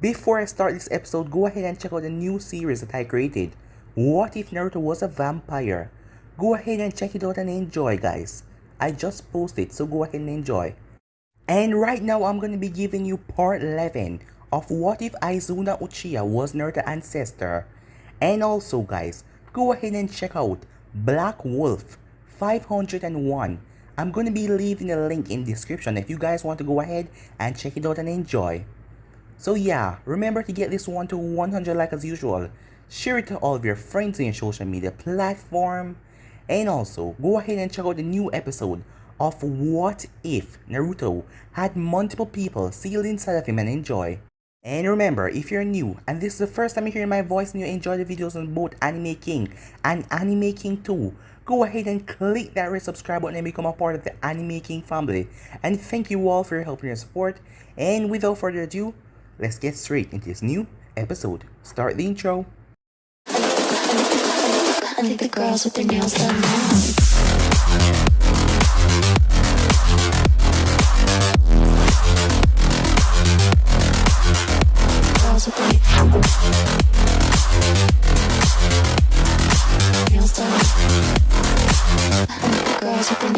Before I start this episode, go ahead and check out the new series that I created. What if Naruto was a vampire? Go ahead and check it out and enjoy, guys. I just posted, so go ahead and enjoy. And right now, I'm going to be giving you part 11 of what if Izuna Uchiha was Naruto's ancestor. And also, guys, go ahead and check out Black Wolf 501. I'm going to be leaving a link in the description if you guys want to go ahead and check it out and enjoy. So yeah, remember to get this one to 100 likes as usual. Share it to all of your friends on your social media platform. And also, go ahead and check out the new episode of What If Naruto had multiple people sealed inside of him and enjoy. And remember, if you're new and this is the first time you're hearing my voice and you enjoy the videos on both Anime King and Anime King 2, go ahead and click that red subscribe button and become a part of the Anime King family. And thank you all for your help and your support. And without further ado, let's get straight into this new episode. Start the intro. I think the girls with their nails done now. Girls with their nails done. I think the girls with their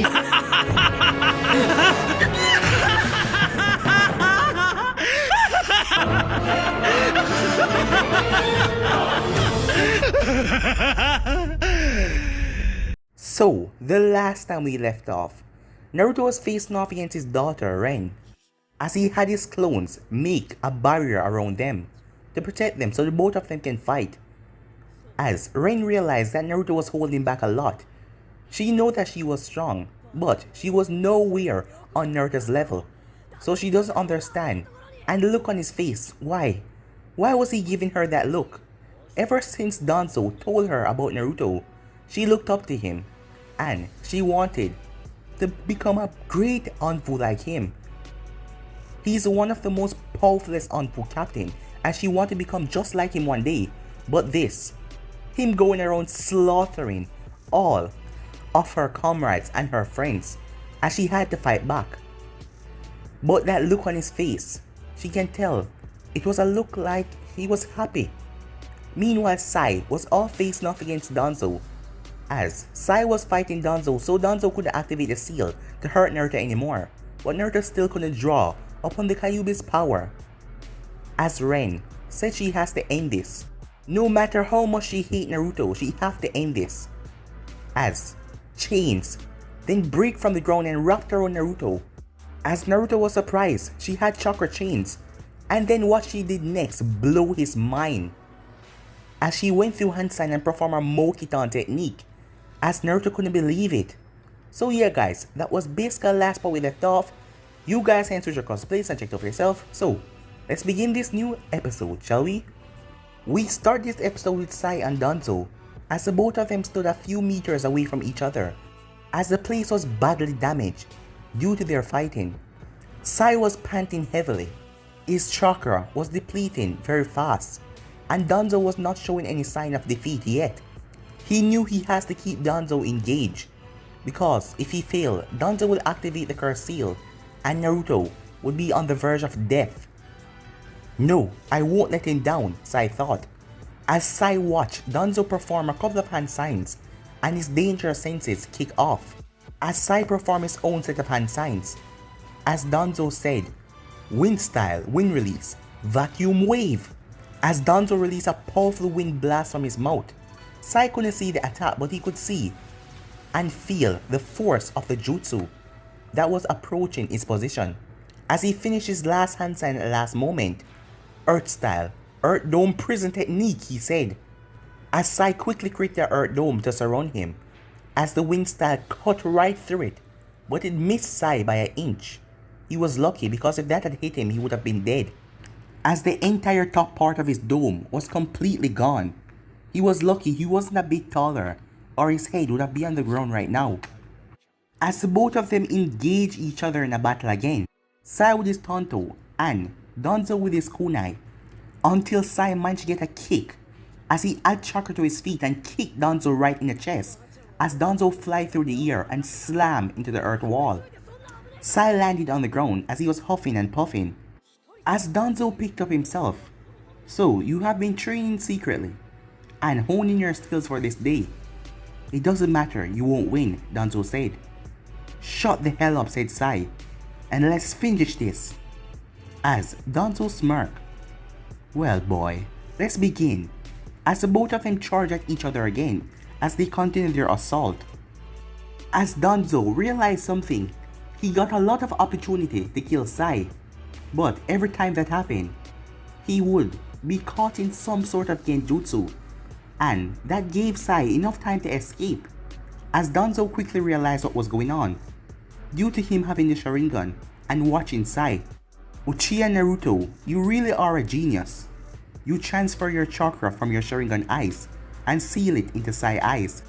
So, the last time we left off, Naruto was facing off against his daughter Ren, as he had his clones make a barrier around them to protect them so the both of them can fight. As Ren realized that Naruto was holding back a lot, she knew that she was strong, but she was nowhere on Naruto's level, so she doesn't understand. And the look on his face, why? Why was he giving her that look? Ever since Danzo told her about Naruto, she looked up to him, and she wanted to become a great Anfu like him. He's one of the most powerful Anfu captain, and she wanted to become just like him one day. But this, him going around slaughtering all of her comrades and her friends, and she had to fight back. But that look on his face, she can tell, it was a look like he was happy. Meanwhile, Sai was all facing off against Danzo, as Sai was fighting Danzo so Danzo couldn't activate the seal to hurt Naruto anymore, but Naruto still couldn't draw upon the Kyuubi's power. As Ren said she has to end this. No matter how much she hates Naruto, she have to end this. As chains then break from the ground and wrapped around Naruto. As Naruto was surprised, she had chakra chains, and then what she did next blew his mind. As she went through hand sign and performed a Mokitan technique, as Naruto couldn't believe it. So yeah guys, that was basically the last part we left off. You guys can switch across the place and check it out for yourself. So let's begin this new episode, shall we? We start this episode with Sai and Danzo, as the both of them stood a few meters away from each other, as the place was badly damaged due to their fighting. Sai was panting heavily. His chakra was depleting very fast, and Danzo was not showing any sign of defeat yet. He knew he has to keep Danzo engaged, because if he failed, Danzo will activate the curse seal, and Naruto would be on the verge of death. No, I won't let him down, Sai thought. As Sai watched Danzo perform a couple of hand signs, and his danger senses kick off. As Sai performed his own set of hand signs, as Danzo said, wind style, wind release, vacuum wave. As Danzo released a powerful wind blast from his mouth, Sai couldn't see the attack, but he could see and feel the force of the jutsu that was approaching his position. As he finished his last hand sign at the last moment, Earth style, Earth Dome prison technique, he said. As Sai quickly created the Earth Dome to surround him, as the wind style cut right through it, but it missed Sai by an inch. He was lucky because if that had hit him, he would have been dead, as the entire top part of his dome was completely gone. He was lucky he wasn't a bit taller, or his head would have been on the ground right now. As the both of them engage each other in a battle again, Sai with his Tonto and Danzo with his kunai, until Sai managed to get a kick as he added chakra to his feet and kicked Danzo right in the chest, as Danzo fly through the air and slam into the earth wall. Sai landed on the ground as he was huffing and puffing. As Danzo picked up himself, So you have been training secretly and honing your skills for this day. It doesn't matter, you won't win, Danzo said. Shut the hell up, said Sai, and let's finish this. As Danzo smirked. Well boy, let's begin. As the both of them charged at each other again as they continued their assault. As Danzo realized something, he got a lot of opportunity to kill Sai, but every time that happened, he would be caught in some sort of genjutsu, and that gave Sai enough time to escape. As Danzo quickly realized what was going on, due to him having the Sharingan and watching Sai. Uchiha Naruto, you really are a genius. You transfer your chakra from your Sharingan eyes and seal it into Sai eyes.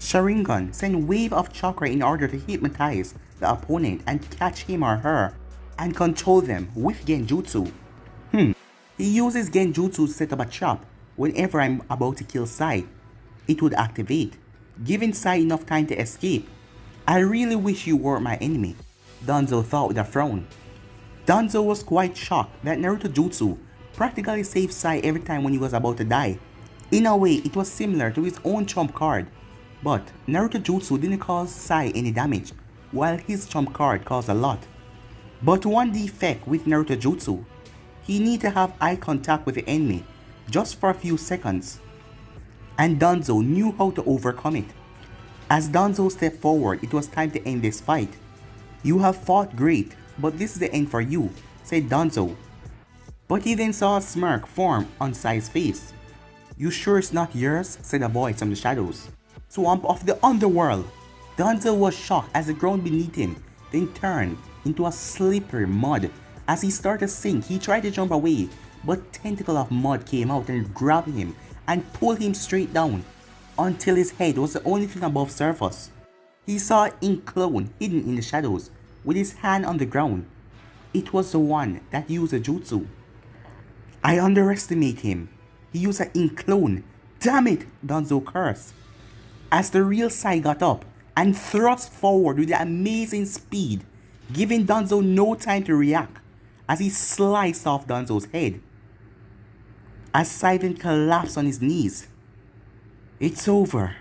Sharingan send wave of chakra in order to hypnotize the opponent and catch him or her and control them with genjutsu. He uses genjutsu to set up a trap whenever I'm about to kill Sai. It would activate, giving Sai enough time to escape. I really wish you weren't my enemy, Danzo thought with a frown. Danzo was quite shocked that Naruto Jutsu practically saved Sai every time when he was about to die. In a way, it was similar to his own trump card, but Naruto Jutsu didn't cause Sai any damage, while his trump card caused a lot. But one defect with Naruto Jutsu, he need to have eye contact with the enemy just for a few seconds, and Danzo knew how to overcome it. As Danzo stepped forward, it was time to end this fight. You have fought great, but this is the end for you, said Danzo. But he then saw a smirk form on Sai's face. You sure it's not yours, said a voice from the shadows. Swamp of the underworld. Danzo was shocked as the ground beneath him then turned into a slippery mud. As he started to sink, he tried to jump away, but tentacle of mud came out and grabbed him and pulled him straight down until his head was the only thing above surface. He saw an ink clone hidden in the shadows with his hand on the ground. It was the one that used a jutsu. I underestimate him. He used an ink clone. Damn it, Danzo cursed. As the real Sai got up and thrust forward with amazing speed, giving Danzo no time to react as he sliced off Danzo's head. As Sai then collapsed on his knees. It's over,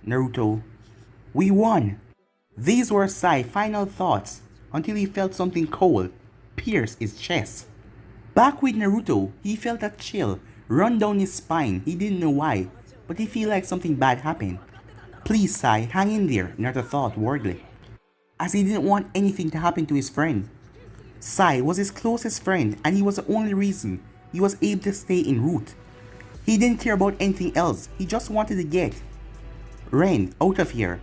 Naruto. We won. These were Sai's final thoughts until he felt something cold pierce his chest. Back with Naruto, he felt a chill run down his spine. He didn't know why, but he felt like something bad happened. Please, Sai, hang in there, Naruto thought worriedly, as he didn't want anything to happen to his friend. Sai was his closest friend, and he was the only reason he was able to stay en route. He didn't care about anything else. He just wanted to get Ren out of here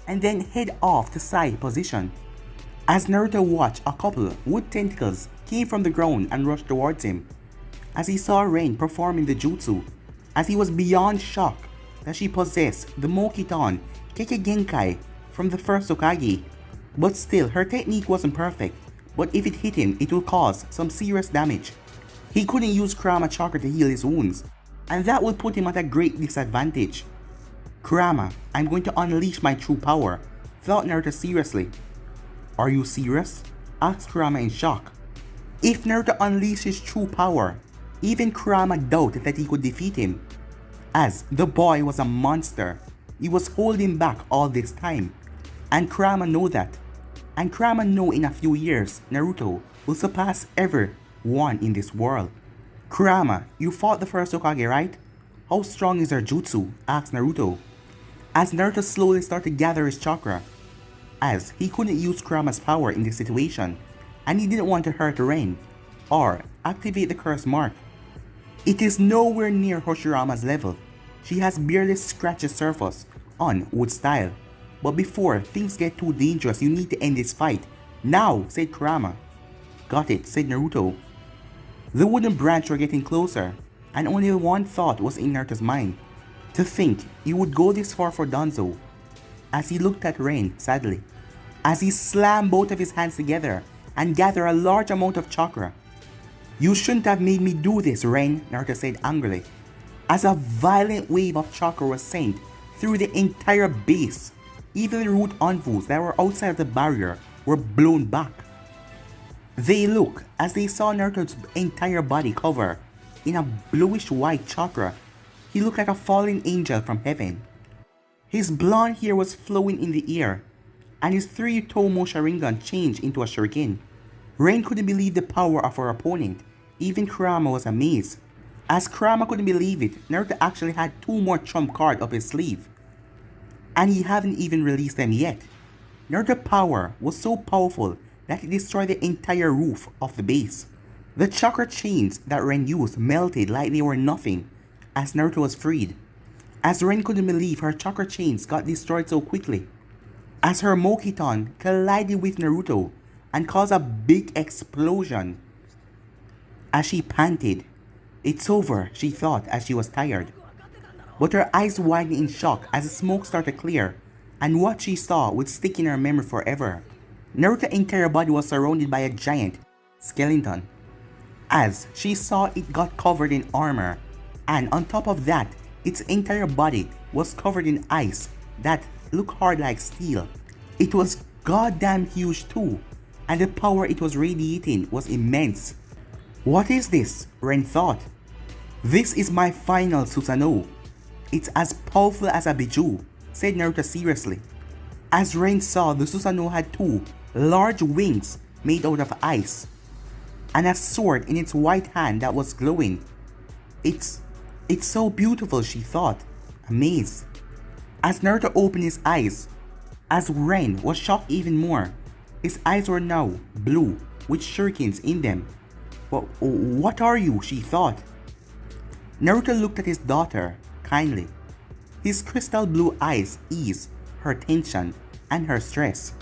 and then head off to Sai's position. As Naruto watched, a couple wood tentacles came from the ground and rushed towards him. As he saw Ren performing the jutsu, as he was beyond shock that she possessed the Mokiton Kekkei Genkai from the first Hokage. But still, her technique wasn't perfect, but if it hit him, it would cause some serious damage. He couldn't use Kurama chakra to heal his wounds, and that would put him at a great disadvantage. Kurama, I'm going to unleash my true power, thought Naruto seriously. Are you serious? Asked Kurama in shock. If Naruto unleashed his true power, even Kurama doubted that he could defeat him, as the boy was a monster. He was holding back all this time, and Kurama knew that. And Kurama know in a few years, Naruto will surpass everyone in this world. Kurama, you fought the first Hokage, right? How strong is her jutsu? Asked Naruto. As Naruto slowly started to gather his chakra, as he couldn't use Kurama's power in this situation, and he didn't want to hurt Ren or activate the curse mark. It is nowhere near Hoshirama's level. She has barely scratched the surface on wood style. But before things get too dangerous, you need to end this fight. Now, said Kurama. Got it, said Naruto. The wooden branch were getting closer, and only one thought was in Naruto's mind. To think he would go this far for Danzo. As he looked at Ren sadly, as he slammed both of his hands together and gathered a large amount of chakra. You shouldn't have made me do this, Ren, Naruto said angrily, as a violent wave of chakra was sent through the entire base. Even the root anvils that were outside of the barrier were blown back. They looked as they saw Naruto's entire body covered in a bluish white chakra. He looked like a fallen angel from heaven. His blonde hair was flowing in the air, and his 3-Tomo Sharingan changed into a shuriken. Ren couldn't believe the power of her opponent. Even Kurama was amazed. As Kurama couldn't believe it, Naruto actually had 2 more trump cards up his sleeve. And he hadn't even released them yet. Naruto's power was so powerful that it destroyed the entire roof of the base. The chakra chains that Ren used melted like they were nothing as Naruto was freed. As Ren couldn't believe her chakra chains got destroyed so quickly. As her Mokiton collided with Naruto and caused a big explosion. As she panted, "It's over," she thought as she was tired. But her eyes widened in shock as the smoke started to clear, and what she saw would stick in her memory forever. Naruto's entire body was surrounded by a giant skeleton. As she saw, it got covered in armor, and on top of that, its entire body was covered in ice that looked hard like steel. It was goddamn huge too, and the power it was radiating was immense. "What is this?" Ren thought. "This is my final Susanoo. It's as powerful as a Biju," said Naruto seriously. As Ren saw, the Susanoo had 2 large wings made out of ice, and a sword in its white hand that was glowing. It's so beautiful," she thought, amazed. As Naruto opened his eyes, as Ren was shocked even more, his eyes were now blue with shurikens in them. What are you?" she thought. Naruto looked at his daughter kindly. His crystal blue eyes eased her tension and her stress.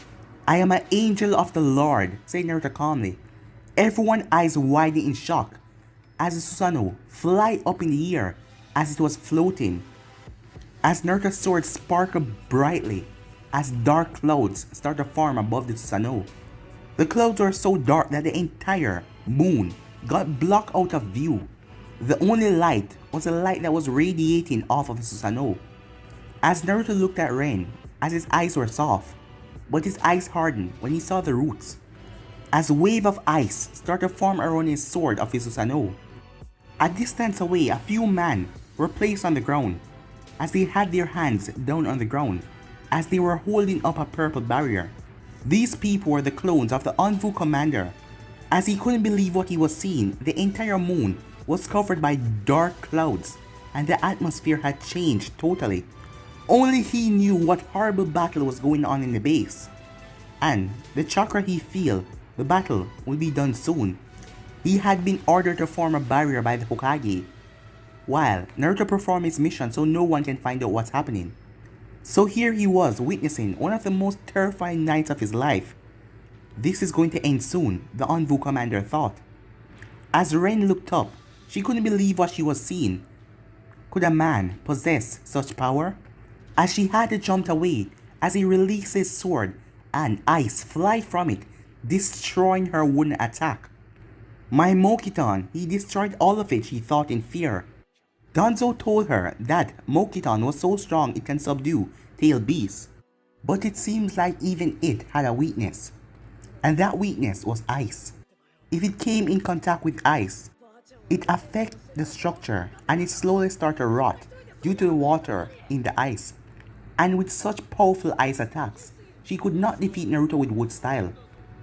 "I am an angel of the Lord," said Naruto calmly. Everyone's eyes widened in shock as the Susanoo fly up in the air as it was floating. As Naruto's sword sparkled brightly as dark clouds started to form above the Susanoo. The clouds were so dark that the entire moon got blocked out of view. The only light was a light that was radiating off of the Susanoo. As Naruto looked at Ren, as his eyes were soft, but his eyes hardened when he saw the roots. As a wave of ice started to form around his sword of his Susanoo. A distance away, a few men were placed on the ground, as they had their hands down on the ground, as they were holding up a purple barrier. These people were the clones of the Anvu commander. As he couldn't believe what he was seeing, the entire moon was covered by dark clouds, and the atmosphere had changed totally. Only he knew what horrible battle was going on in the base. And the chakra he felt, the battle will be done soon. He had been ordered to form a barrier by the Hokage, while Naruto performed his mission so no one can find out what's happening. So here he was witnessing one of the most terrifying nights of his life. This is going to end soon, the Anvu commander thought. As Ren looked up, she couldn't believe what she was seeing. Could a man possess such power? As she had to jump away as he released his sword and ice fly from it, destroying her wooden attack. "My Mokiton, he destroyed all of it," she thought in fear. Danzo told her that Mokiton was so strong it can subdue tail beasts, but it seems like even it had a weakness, and that weakness was ice. If it came in contact with ice, it affected the structure and it slowly started to rot due to the water in the ice. And with such powerful ice attacks, she could not defeat Naruto with wood style.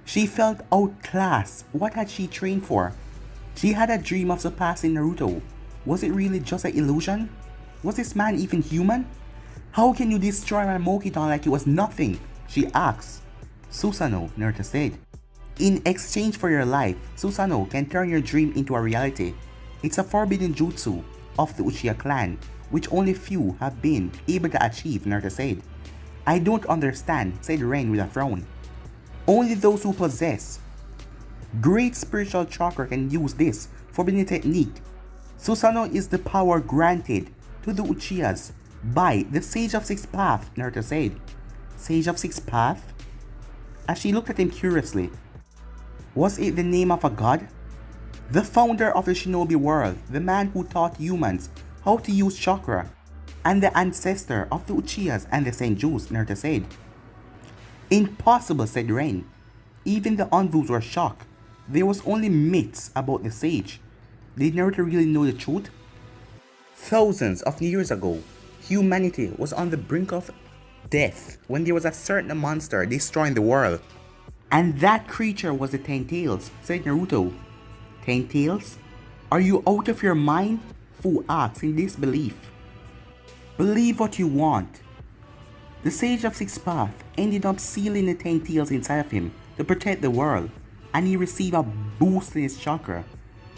She felt outclassed. What had she trained for? She had a dream of surpassing Naruto. Was it really just an illusion? Was this man even human? "How can you destroy my Mokiton like it was nothing?" she asked. "Susanoo," Naruto said. "In exchange for your life, Susanoo can turn your dream into a reality. It's a forbidden jutsu of the Uchiha clan, which only few have been able to achieve," Naruto said. "I don't understand," said Ren with a frown. "Only those who possess great spiritual chakra can use this forbidden technique. Susanoo is the power granted to the Uchihas by the Sage of Six Paths," Naruto said. "Sage of Six Paths?" As she looked at him curiously. Was it the name of a god? "The founder of the shinobi world, the man who taught humans how to use chakra, and the ancestor of the Uchihas and the Senjus," Naruto said. "Impossible," said Ren. Even the Anvus were shocked. There was only myths about the sage. Did Naruto really know the truth? Thousands of years ago, humanity was on the brink of death when there was a certain monster destroying the world. And that creature was the Ten Tails, said Naruto. Ten Tails? Are you out of your mind? Fu asked in disbelief. Believe what you want. The Sage of Six Paths ended up sealing the Ten Tails inside of him to protect the world, and he received a boost in his chakra.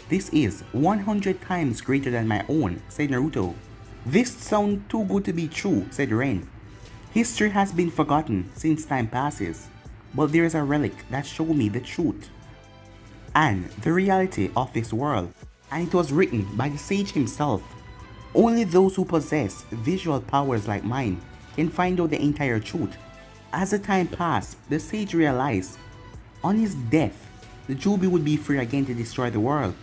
This is 100 times greater than my own, said Naruto. This sounds too good to be true, said Ren. History has been forgotten since time passes, but there is a relic that shows me the truth and the reality of this world, and it was written by the sage himself. Only those who possess visual powers like mine can find out the entire truth. As the time passed, the sage realized on his death, the Jubi would be free again to destroy the world.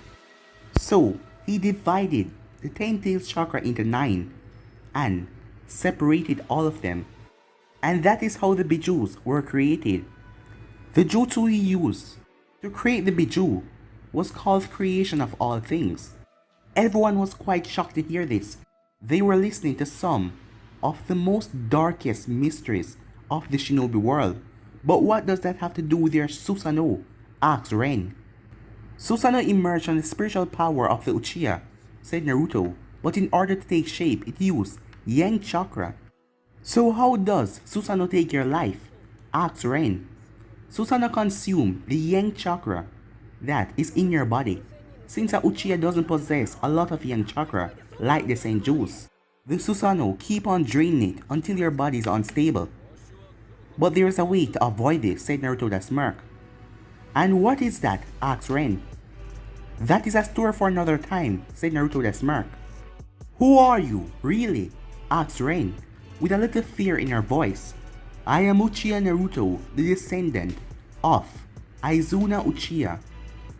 So he divided the Ten Tails chakra into 9 and separated all of them. And that is how the Bijus were created. The jutsu he used to create the Biju was called creation of all things. Everyone was quite shocked to hear this. They were listening to some of the most darkest mysteries of the shinobi world. But what does that have to do with your Susanoo? Asked Ren. Susanoo emerged from the spiritual power of the Uchiha, said Naruto, but in order to take shape it used Yang Chakra. So how does Susanoo take your life? Asked Ren. Susanoo consumed the Yang Chakra that is in your body. Since a Uchiha doesn't possess a lot of Yang Chakra like the Senjus, the Susanoo keep on draining it until your body is unstable. But there is a way to avoid this, said Naruto with a smirk. And what is that? Asked Ren. That is a story for another time, said Naruto with a smirk. Who are you, really? Asked Ren, with a little fear in her voice. I am Uchiha Naruto, the descendant of Izuna Uchiha,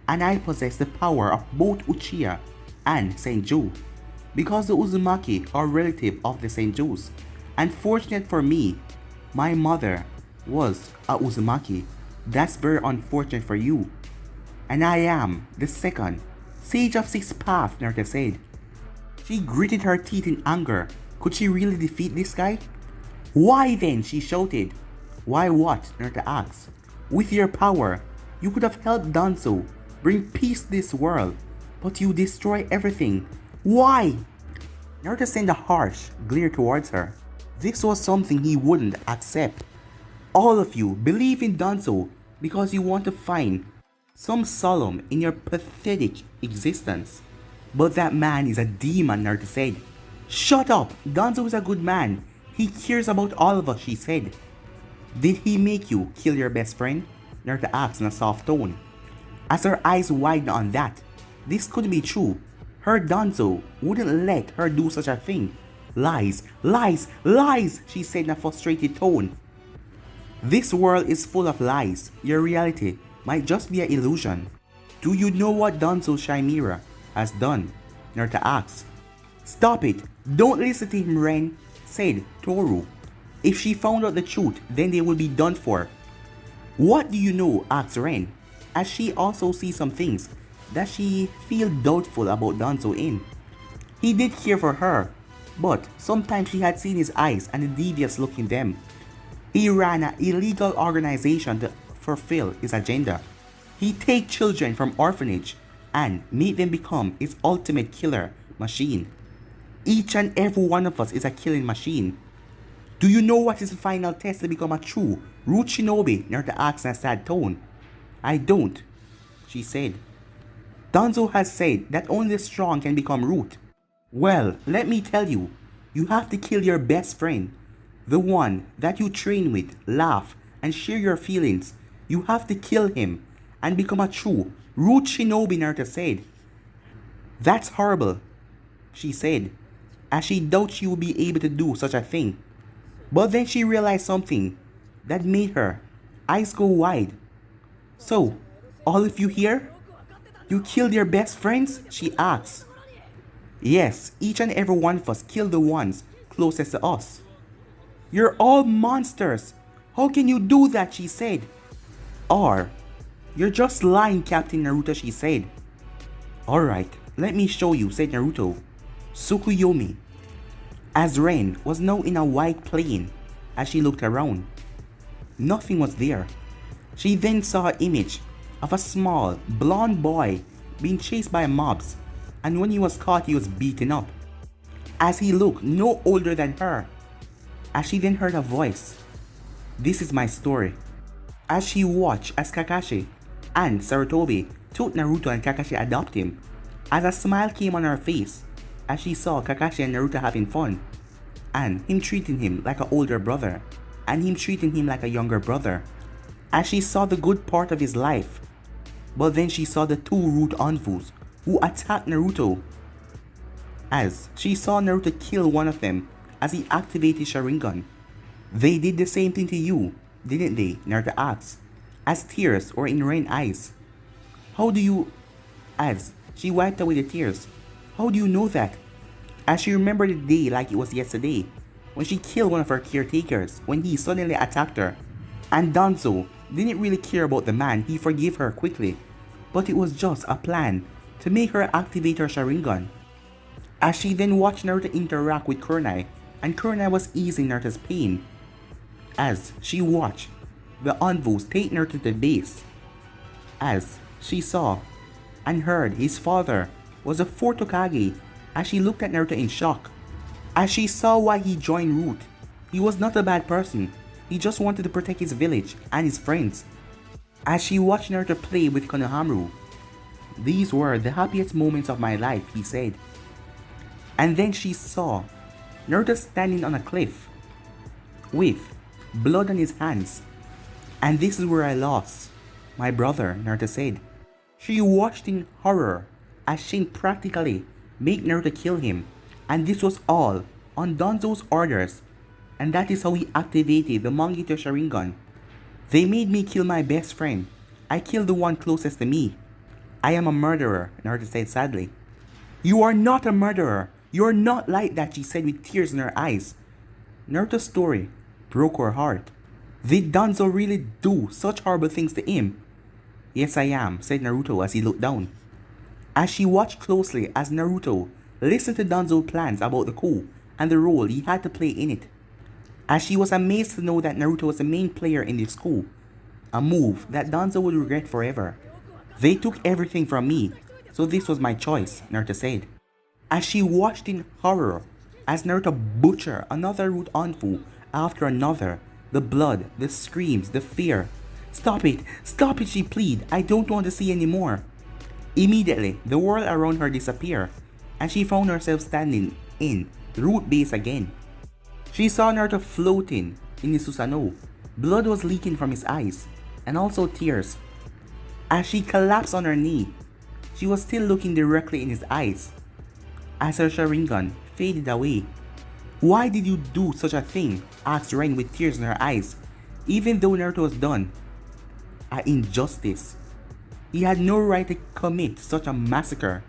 and I possess the power of both Uchiha and Senju. Because the Uzumaki are relative of the Senjus, and fortunate for me, my mother was a Uzumaki. That's very unfortunate for you. And I am the second Sage of Six Paths, Naruto said. She gritted her teeth in anger. Could she really defeat this guy? Why then? She shouted. Why what? Naruto asked. With your power, you could have helped Danzo bring peace to this world, but you destroy everything. Why? Naruto sent a harsh glare towards her. This was something he wouldn't accept. All of you believe in Danzo because you want to find some solemn in your pathetic existence. But that man is a demon, Naruto said. Shut up! Danzo is a good man. He cares about all of us, she said. Did he make you kill your best friend? Naruto asked in a soft tone. As her eyes widened on that, this could be true. Her Danzo wouldn't let her do such a thing. Lies, lies, lies, she said in a frustrated tone. This world is full of lies. Your reality might just be an illusion. Do you know what Danzo Chimera has done? Naruto asked. Stop it. Don't listen to him, Ren, said Toru. If she found out the truth, then they will be done for. What do you know? Asked Ren, as she also sees some things that she feels doubtful about Danzo in. He did care for her, but sometimes she had seen his eyes and the devious look in them. He ran an illegal organization to fulfill his agenda. He take children from orphanage and made them become his ultimate killer machine. Each and every one of us is a killing machine. Do you know what is the final test to become a true root shinobi? Naruto asked in a sad tone. I don't, she said. Danzo has said that only the strong can become root. Well, let me tell you, you have to kill your best friend. The one that you train with, laugh, and share your feelings. You have to kill him and become a true root shinobi, Naruto said. That's horrible, she said, as she doubted she would be able to do such a thing. But then she realized something that made her eyes go wide. So, all of you here? You killed your best friends? She asked. Yes, each and every one of us killed the ones closest to us. You're all monsters. How can you do that? She said. Or, you're just lying, Captain Naruto, she said. Alright, Let me show you, said Naruto. Tsukuyomi. As Ren was now in a white plain, as she looked around, nothing was there. She then saw an image of a small, blonde boy being chased by mobs, and when he was caught he was beaten up, as he looked no older than her. As she then heard a voice, "This is my story." As she watched as Kakashi and Sarutobi took Naruto and Kakashi adopt him, as a smile came on her face as she saw Kakashi and Naruto having fun, and him treating him like an older brother, and him treating him like a younger brother, as she saw the good part of his life. But then she saw the two root Anvus who attacked Naruto, as she saw Naruto kill one of them as he activated Sharingan. "They did the same thing to you, didn't they?" Naruto asked, as tears were in Ren's eyes. "How do you..." As she wiped away the tears. "How do you know that?" As she remembered the day like it was yesterday, when she killed one of her caretakers when he suddenly attacked her. And Danzo didn't really care about the man, he forgave her quickly, but it was just a plan to make her activate her Sharingan. As she then watched Naruto interact with Kunai, and Kunai was easing Naruto's pain, as she watched the Anvus take Naruto to the base, as she saw and heard his father was a fourth Hokage, as she looked at Naruto in shock, as she saw why he joined Root. He was not a bad person, he just wanted to protect his village and his friends. As she watched Naruto play with Konohamaru, "These were the happiest moments of my life," he said. And then she saw Naruto standing on a cliff with blood on his hands. "And this is where I lost my brother," Naruto said. She watched in horror as Shin practically made Naruto kill him, and this was all on Danzo's orders, and that is how he activated the Mangekyo Sharingan. "They made me kill my best friend. I killed the one closest to me. I am a murderer," Naruto said sadly. "You are not a murderer. You are not like that," she said with tears in her eyes. Naruto's story broke her heart. Did Danzo really do such horrible things to him? "Yes, I am," said Naruto as he looked down. As she watched closely as Naruto listened to Danzo's plans about the coup and the role he had to play in it. As she was amazed to know that Naruto was the main player in this coup, a move that Danzo would regret forever. "They took everything from me, so this was my choice," Naruto said. As she watched in horror as Naruto butchered another root Anfu after another, the blood, the screams, the fear. Stop it, she pleaded. "I don't want to see anymore." Immediately, the world around her disappeared, and she found herself standing in the root base again. She saw Naruto floating in the Susanoo. Blood was leaking from his eyes, and also tears. As she collapsed on her knee, she was still looking directly in his eyes, as her Sharingan faded away. "Why did you do such a thing?" asked Ren with tears in her eyes, even though Naruto was done. "An injustice. He had no right to commit such a massacre."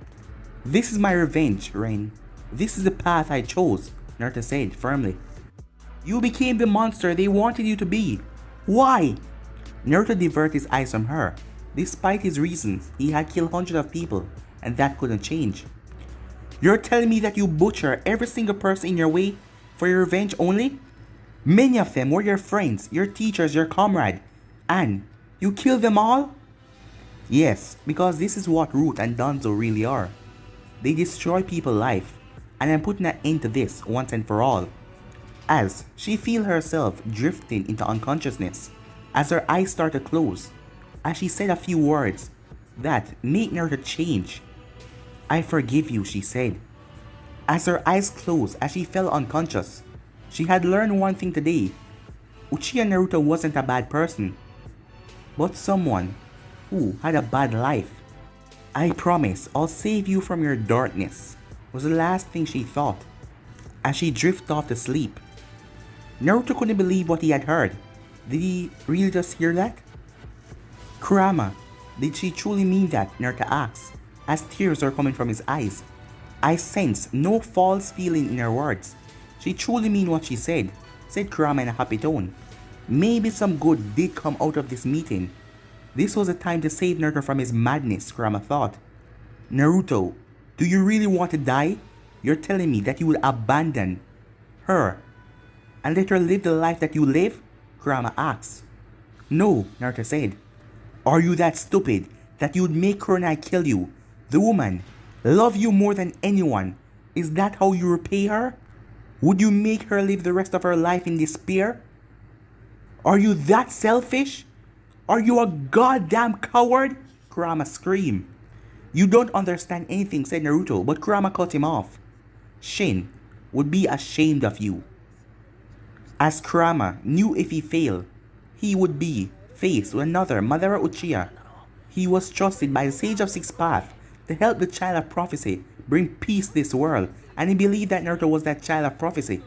"This is my revenge, Ren. This is the path I chose," Naruto said firmly. "You became the monster they wanted you to be. Why?" Naruto diverted his eyes from her. Despite his reasons, he had killed hundreds of people, and that couldn't change. "You're telling me that you butcher every single person in your way for your revenge only? Many of them were your friends, your teachers, your comrade, and you killed them all?" "Yes, because this is what Root and Danzo really are. They destroy people's life, and I'm putting an end to this once and for all." As she felt herself drifting into unconsciousness, as her eyes started to close, as she said a few words that made Naruto change. "I forgive you," she said. As her eyes closed as she fell unconscious, she had learned one thing today. Uchiha Naruto wasn't a bad person, but someone who had a bad life. "I promise I'll save you from your darkness," was the last thing she thought, as she drifted off to sleep. Naruto couldn't believe what he had heard. Did he really just hear that? "Kurama, did she truly mean that?" Naruto asked, as tears were coming from his eyes. I sensed no false feeling in her words. "She truly mean what she said," said Kurama in a happy tone. Maybe some good did come out of this meeting. This was the time to save Naruto from his madness, Kurama thought. "Naruto, Do you really want to die? You're telling me that you will abandon her and let her live the life that you live? Kurama asks. No, Naruto said. Are you that stupid that you would make Kurenai kill you? The woman love you more than anyone. Is that how you repay her? Would you make her live the rest of her life in despair? Are you that selfish? Are you a goddamn coward? Kurama screamed. You don't understand anything, said Naruto, but Kurama cut him off. Shin would be ashamed of you. As Kurama knew if he failed, he would be faced with another Madara Uchiha. He was trusted by the Sage of Six Paths to help the Child of Prophecy bring peace to this world, and he believed that Naruto was that Child of Prophecy.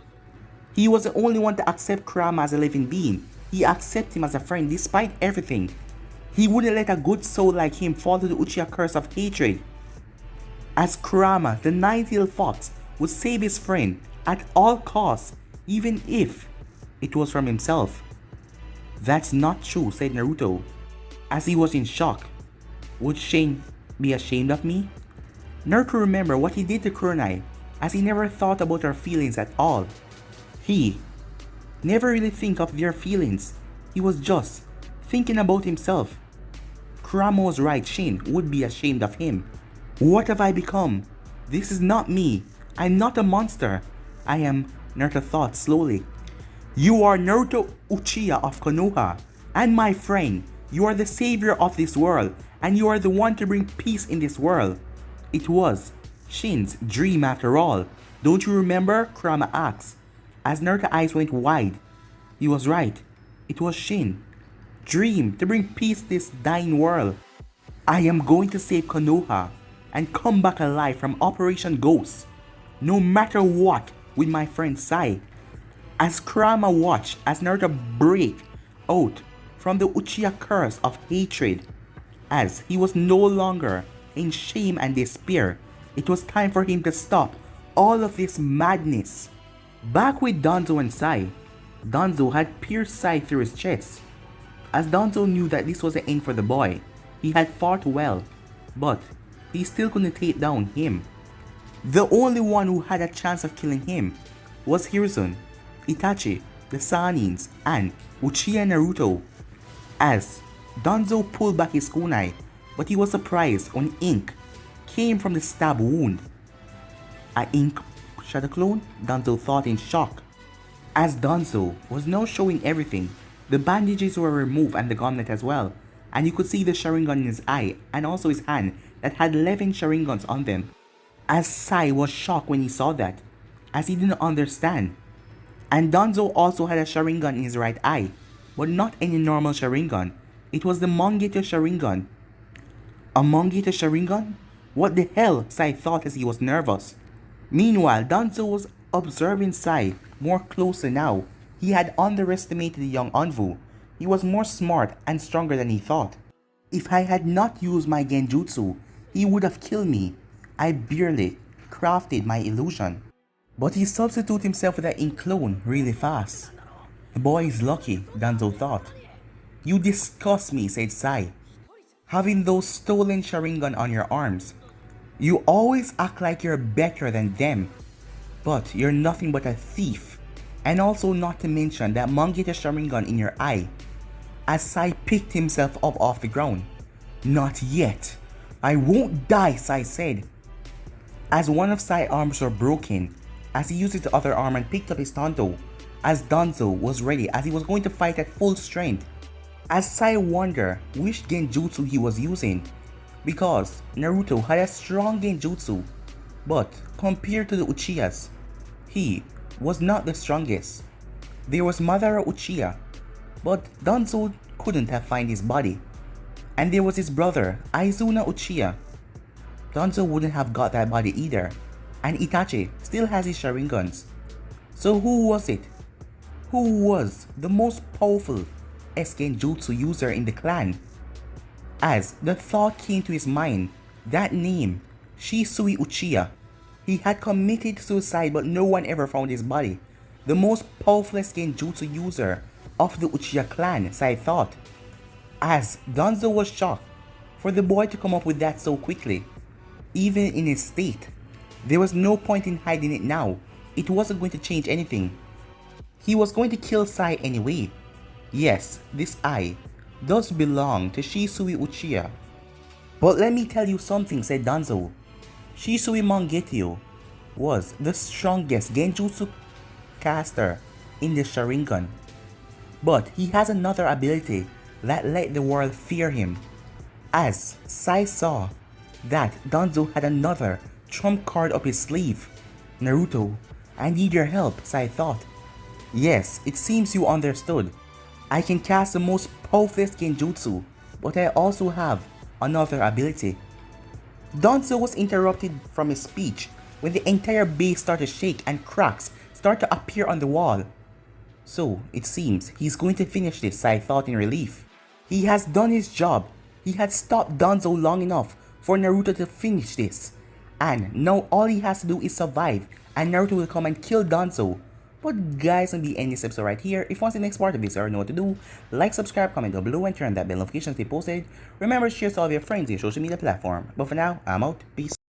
He was the only one to accept Kurama as a living being. He accepted him as a friend despite everything. He wouldn't let a good soul like him fall to the Uchiha curse of hatred. As Kurama, the nine-tailed fox, would save his friend at all costs, even if it was from himself. That's not true, said Naruto, as he was in shock. Would Shin be ashamed of me? Naruto remembered what he did to Kurenai, as he never thought about her feelings at all. He never really think of their feelings. He was just thinking about himself. Kurama was right, Shin would be ashamed of him. What have I become? This is not me. I'm not a monster. I am, Naruto thought slowly. You are Naruto Uchiha of Konoha, and my friend. You are the savior of this world, and you are the one to bring peace in this world. It was Shin's dream after all. Don't you remember? Kurama asked, as Naruto's eyes went wide. He was right. It was Shin's dream to bring peace to this dying world. I am going to save Konoha and come back alive from Operation Ghost, no matter what, with my friend Sai. As Kurama watched as Naruto break out from the Uchiha curse of hatred, as he was no longer in shame and despair, it was time for him to stop all of this madness. Back with Danzo and Sai, Danzo had pierced Sai through his chest. As Danzo knew that this was the end for the boy, he had fought well, but he still couldn't take down him. The only one who had a chance of killing him was Hiruzen, Itachi, the Saiyans, and Uchiha Naruto. As Danzo pulled back his kunai, but he was surprised when ink came from the stab wound. A ink shadow clone? Danzo thought in shock. As Danzo was now showing everything, the bandages were removed and the gauntlet as well, and you could see the Sharingan in his eye and also his hand that had 11 Sharingans on them. As Sai was shocked when he saw that, as he didn't understand. And Danzo also had a Sharingan in his right eye, but not any normal Sharingan. It was the Mangekyo Sharingan. A Mangekyo Sharingan? What the hell? Sai thought as he was nervous. Meanwhile, Danzo was observing Sai more closely now. He had underestimated the young Anvu. He was more smart and stronger than he thought. If I had not used my genjutsu, he would have killed me. I barely crafted my illusion. But he substituted himself with that ink clone really fast. The boy is lucky, Danzo thought. You disgust me, said Sai. Having those stolen Sharingan on your arms. You always act like you're better than them. But you're nothing but a thief. And also not to mention that Mangekyo Sharingan in your eye. As Sai picked himself up off the ground. Not yet. I won't die, Sai said. As one of Sai's arms were broken, as he used his other arm and picked up his Tanto, as Danzo was ready as he was going to fight at full strength. As Sai wondered which genjutsu he was using, because Naruto had a strong genjutsu, but compared to the Uchihas, he was not the strongest. There was Madara Uchiha, but Danzo couldn't have found his body. And there was his brother, Izuna Uchiha. Danzo wouldn't have got that body either. And Itachi still has his Sharingans. So who was it? Who was the most powerful genjutsu user in the clan? As the thought came to his mind, that name, Shisui Uchiha. He had committed suicide but no one ever found his body. The most powerful genjutsu user of the Uchiha clan, Sai thought. As Danzo was shocked for the boy to come up with that so quickly. even in its state. There was no point in hiding it now. It wasn't going to change anything. He was going to kill Sai anyway. Yes, this eye does belong to Shisui Uchiha. But let me tell you something, said Danzo. Shisui Mangekyou was the strongest Genjutsu caster in the Sharingan. But he has another ability that let the world fear him. As Sai saw that Danzo had another trump card up his sleeve. Naruto, I need your help, Sai thought. Yes, it seems you understood. I can cast the most powerful genjutsu, but I also have another ability. Danzo was interrupted from his speech when the entire base started to shake and cracks started to appear on the wall. So, it seems he's going to finish this, Sai thought in relief. He has done his job. He had stopped Danzo long enough for Naruto to finish this. And now all he has to do is survive and Naruto will come and kill Danzo. But guys, I'm going to end this episode right here. If you want the next part of this or know what to do, like, subscribe, comment down below and turn on that bell notification to be posted. Remember to share to all of your friends in your social media platform. But for now, I'm out. Peace.